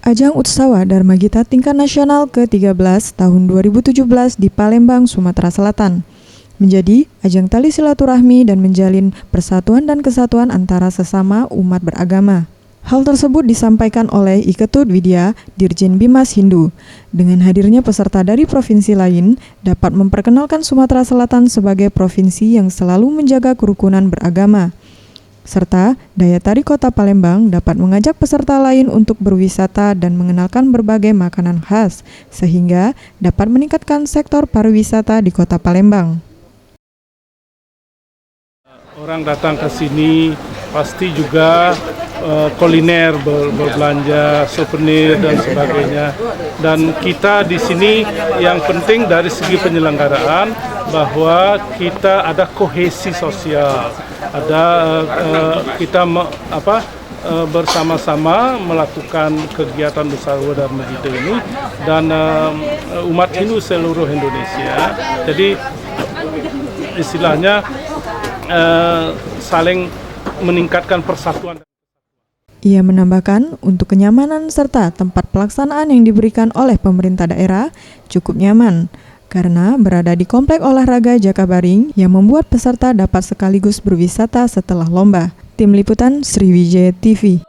Ajang Utsawa Dharma Gita tingkat nasional ke-13 tahun 2017 di Palembang, Sumatera Selatan menjadi ajang tali silaturahmi dan menjalin persatuan dan kesatuan antara sesama umat beragama. Hal tersebut disampaikan oleh Iketut Widya, Dirjen Bimas Hindu. Dengan hadirnya peserta dari provinsi lain, dapat memperkenalkan Sumatera Selatan sebagai provinsi yang selalu menjaga kerukunan beragama. Serta daya tarik Kota Palembang dapat mengajak peserta lain untuk berwisata dan mengenalkan berbagai makanan khas, sehingga dapat meningkatkan sektor pariwisata di Kota Palembang. Orang datang ke sini pasti juga kuliner, berbelanja, souvenir dan sebagainya. Dan kita di sini yang penting dari segi penyelenggaraan bahwa kita ada kohesi sosial, ada kita bersama-sama melakukan kegiatan usaha Dharma Gita ini dan umat Hindu seluruh Indonesia. Jadi istilahnya saling meningkatkan persatuan. Ia menambahkan, untuk kenyamanan serta tempat pelaksanaan yang diberikan oleh pemerintah daerah cukup nyaman, karena berada di Komplek Olahraga Jakabaring yang membuat peserta dapat sekaligus berwisata setelah lomba. Tim Liputan Sriwijaya TV.